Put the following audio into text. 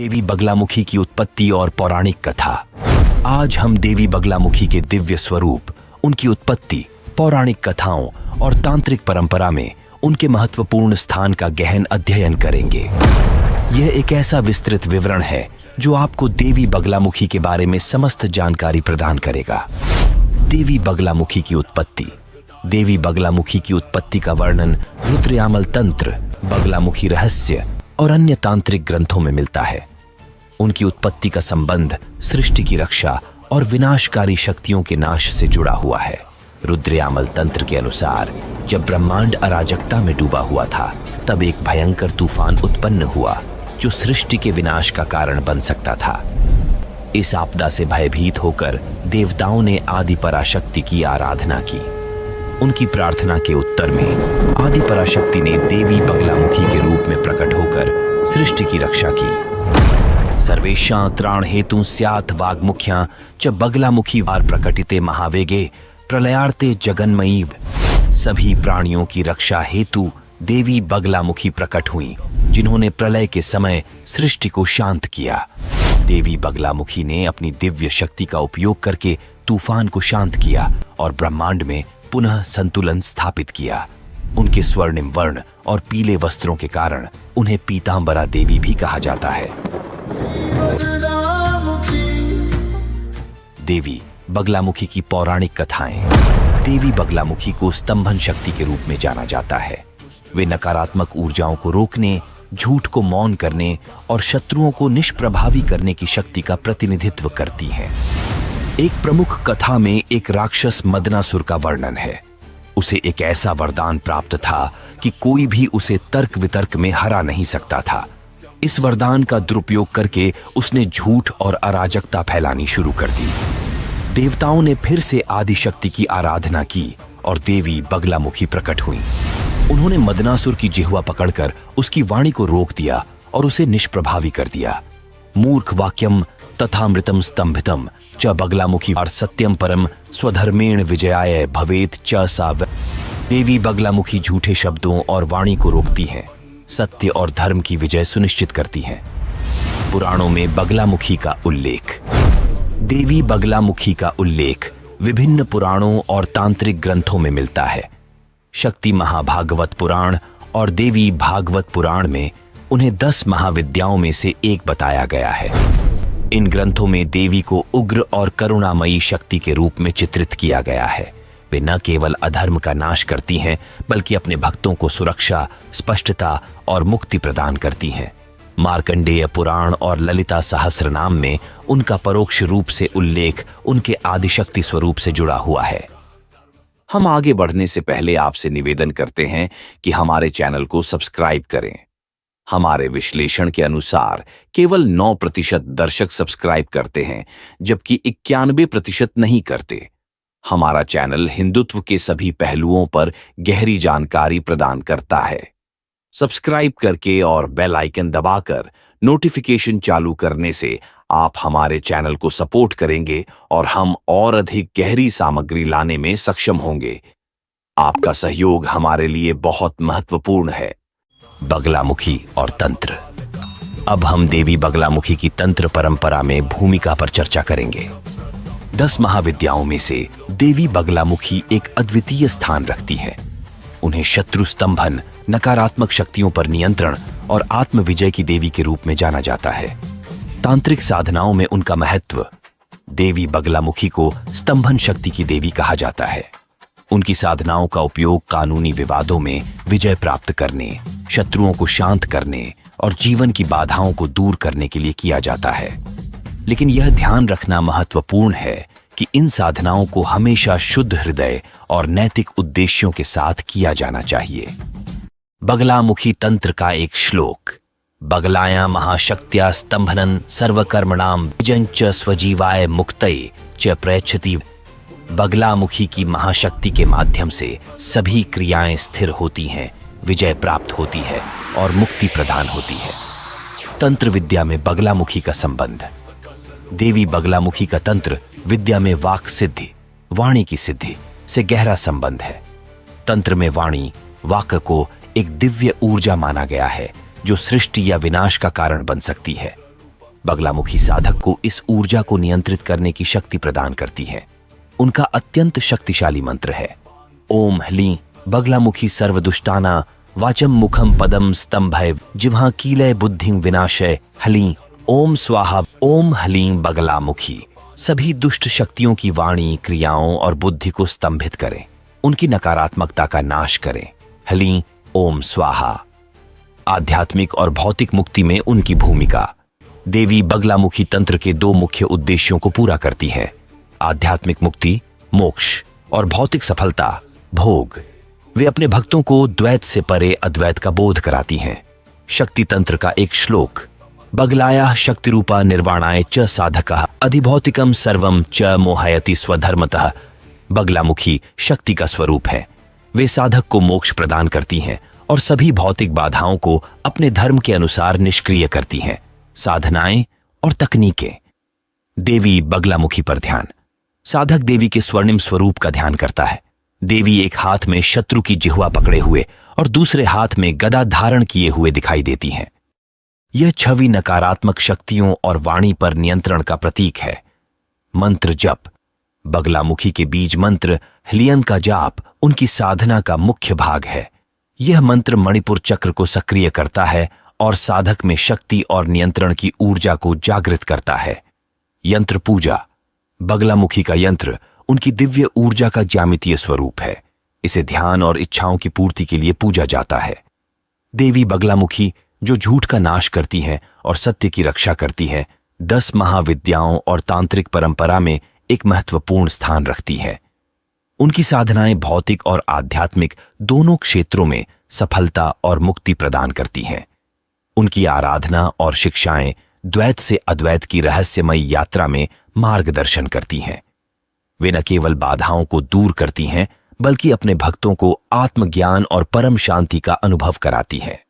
देवी बगलामुखी की उत्पत्ति और पौराणिक कथा। आज हम देवी बगलामुखी के दिव्य स्वरूप, उनकी उत्पत्ति, पौराणिक कथाओं और तांत्रिक परंपरा में उनके महत्वपूर्ण स्थान का गहन अध्ययन करेंगे। यह एक ऐसा विस्तृत विवरण है जो आपको देवी बगलामुखी के बारे में समस्त जानकारी प्रदान करेगा। देवी बगलामुखी की उत्पत्ति। देवी बगलामुखी की उत्पत्ति का वर्णन रुद्रयामल तंत्र, बगलामुखी रहस्य और अन्य तांत्रिक ग्रंथों में मिलता है। उनकी उत्पत्ति का संबंध सृष्टि की रक्षा और विनाशकारी शक्तियों के नाश से जुड़ा हुआ है। रुद्रयामल तंत्र के अनुसार जब ब्रह्मांड अराजकता में डूबा हुआ था, तब एक भयंकर तूफान उत्पन्न हुआ जो सृष्टि के विनाश का कारण बन सकता था। इस आपदा से भयभीत होकर देवताओं ने आदि पराशक्ति की आराधना की। उनकी प्रार्थना के उत्तर में आदि पराशक्ति ने देवी बगलामुखी के रूप में प्रकट होकर सृष्टि की रक्षा की। सर्वेषां त्राण हेतु स्यात् वाग्मुख्या च बगलामुखी वार प्रकटिते महावेगे प्रलयार्ते जगन्मयीव। सभी प्राणियों की रक्षा हेतु देवी बगलामुखी प्रकट हुई, जिन्होंने प्रलय के समय सृष्टि को शांत किया। देवी बगलामुखी ने अपनी दिव्य शक्ति का उपयोग करके तूफान को शांत किया और ब्रह्मांड में पुनः संतुलन स्थापित किया। उनके स्वर्णिम वर्ण और पीले वस्त्रों के कारण उन्हें पीतांबरा देवी भी कहा जाता है। देवी बगलामुखी की पौराणिक कथाएं। देवी बगलामुखी को स्तंभन शक्ति के रूप में जाना जाता है। वे नकारात्मक ऊर्जाओं को रोकने, झूठ को मौन करने और शत्रुओं को निष्प्रभावी करने की शक्ति का प्रतिनिधित्व करती हैं। एक प्रमुख कथा में एक राक्षस मदनासुर का वर्णन है। उसे एक ऐसा वरदान प्राप्त था कि कोई भी उसे तर्क वितर्क में हरा नहीं सकता था। इस वरदान का दुरुपयोग करके उसने झूठ और अराजकता फैलानी शुरू कर दी। देवताओं ने फिर से आदिशक्ति की आराधना की और देवी बगलामुखी प्रकट हुई। उन्होंने मदनासुर की जिह्वा पकड़कर उसकी वाणी को रोक दिया और उसे निष्प्रभावी कर दिया। मूर्ख वाक्यम तथामृतम स्तंभितम च बगलामुखी वार सत्यम परम स्वधर्मेण विजयाय भवेत च सा। देवी बगलामुखी झूठे शब्दों और वाणी को रोकती हैं, सत्य और धर्म की विजय सुनिश्चित करती हैं। पुराणों में बगलामुखी का उल्लेख। देवी बगलामुखी का उल्लेख विभिन्न पुराणों और तांत्रिक ग्रंथों में मिलता है। शक्ति महाभागवत पुराण और देवी भागवत पुराण में उन्हें 10 महाविद्याओं में से एक बताया गया है। इन ग्रंथों में देवी को उग्र और करुणामयी शक्ति के रूप में चित्रित किया गया है। वे न केवल अधर्म का नाश करती हैं, बल्कि अपने भक्तों को सुरक्षा, स्पष्टता और मुक्ति प्रदान करती हैं। मार्कंडेय पुराण और ललिता सहस्रनाम में उनका परोक्ष रूप से उल्लेख उनके आदिशक्ति स्वरूप से जुड़ा हुआ है। हम आगे बढ़ने से पहले आपसे निवेदन करते हैं कि हमारे चैनल को सब्सक्राइब करें। हमारे विश्लेषण के अनुसार केवल 9% दर्शक सब्सक्राइब करते हैं, जबकि 91% नहीं करते। हमारा चैनल हिंदुत्व के सभी पहलुओं पर गहरी जानकारी प्रदान करता है। सब्सक्राइब करके और बेल आइकन दबाकर नोटिफिकेशन चालू करने से आप हमारे चैनल को सपोर्ट करेंगे और हम और अधिक गहरी सामग्री लाने में सक्षम होंगे। आपका सहयोग हमारे लिए बहुत महत्वपूर्ण है। बगलामुखी और तंत्र। अब हम देवी बगलामुखी की तंत्र परंपरा में भूमिका पर चर्चा करेंगे। 10 महाविद्याओं में से देवी बगलामुखी एक अद्वितीय स्थान रखती है। उन्हें शत्रु स्तंभन, नकारात्मक शक्तियों पर नियंत्रण और आत्मविजय की देवी के रूप में जाना जाता है। तांत्रिक साधनाओं में उनका महत्व। देवी बगलामुखी को स्तंभन शक्ति की देवी कहा जाता है। उनकी साधनाओं का उपयोग कानूनी विवादों में विजय प्राप्त करने, शत्रुओं को शांत करने और जीवन की बाधाओं को दूर करने के लिए किया जाता है। लेकिन यह ध्यान रखना महत्वपूर्ण है कि इन साधनाओं को हमेशा शुद्ध हृदय और नैतिक उद्देश्यों के साथ किया जाना चाहिए। बगलामुखी तंत्र का एक श्लोक। बगलाया महाशक्त्या स्तंभनन सर्वकर्मणाम विजंच स्वजीवाय मुक्तये च प्रयच्छति। बगलामुखी की महाशक्ति के माध्यम से सभी क्रियाएं स्थिर होती हैं, विजय प्राप्त होती है और मुक्ति प्रदान होती है। तंत्र विद्या में बगलामुखी का संबंध। देवी बगलामुखी का तंत्र विद्या में वाक सिद्धि, वाणी की सिद्धि से गहरा संबंध है। तंत्र में वाणी, वाक को एक दिव्य ऊर्जा माना गया है जो सृष्टि या विनाश का कारण बन सकती है। बगलामुखी साधक को इस ऊर्जा को नियंत्रित करने की शक्ति प्रदान करती है। उनका अत्यंत शक्तिशाली मंत्र है ओम ह्लीं बगलामुखी सर्वदुष्टाना वाचम मुखम पदम स्तंभय जिह्वा कीलय बुद्धिं विनाशय ह्लीं ओम स्वाहा। ओम ह्लीं बगलामुखी सभी दुष्ट शक्तियों की वाणी, क्रियाओं और बुद्धि को स्तंभित करें, उनकी नकारात्मकता का नाश करें। ह्लीं ओम स्वाहा। आध्यात्मिक और भौतिक मुक्ति में उनकी भूमिका। देवी बगलामुखी तंत्र के दो मुख्य उद्देश्यों को पूरा करती है, आध्यात्मिक मुक्ति मोक्ष और भौतिक सफलता भोग। वे अपने भक्तों को द्वैत से परे अद्वैत का बोध कराती हैं। शक्ति तंत्र का एक श्लोक बगलाया शक्ति रूपा निर्वाणाय च साधकः अधिभौतिकम सर्वम च मोहयति स्वधर्मतः। बगलामुखी शक्ति का स्वरूप है। वे साधक को मोक्ष प्रदान करती हैं और सभी भौतिक बाधाओं को अपने धर्म के अनुसार निष्क्रिय करती हैं। साधनाएं और तकनीकें। देवी बगलामुखी पर ध्यान। साधक देवी के स्वर्णिम स्वरूप का ध्यान करता है। देवी एक हाथ में शत्रु की जिह्वा पकड़े हुए और दूसरे हाथ में गदा धारण किए हुए दिखाई देती हैं। यह छवि नकारात्मक शक्तियों और वाणी पर नियंत्रण का प्रतीक है। मंत्र जप। बगलामुखी के बीज मंत्र ह्लियन का जाप उनकी साधना का मुख्य भाग है। यह मंत्र मणिपुर चक्र को सक्रिय करता है और साधक में शक्ति और नियंत्रण की ऊर्जा को जागृत करता है। यंत्र पूजा। बगलामुखी का यंत्र उनकी दिव्य ऊर्जा का ज्यामितीय स्वरूप है। इसे ध्यान और इच्छाओं की पूर्ति के लिए पूजा जाता है। देवी बगलामुखी जो झूठ का नाश करती हैं और सत्य की रक्षा करती हैं, 10 महाविद्याओं और तांत्रिक परंपरा में एक महत्वपूर्ण स्थान रखती है। उनकी साधनाएं भौतिक और आध्यात्मिक दोनों क्षेत्रों में सफलता और मुक्ति प्रदान करती हैं। उनकी आराधना और शिक्षाएं द्वैत से अद्वैत की रहस्यमयी यात्रा में मार्गदर्शन करती हैं। वे न केवल बाधाओं को दूर करती हैं, बल्कि अपने भक्तों को आत्मज्ञान और परम शांति का अनुभव कराती हैं।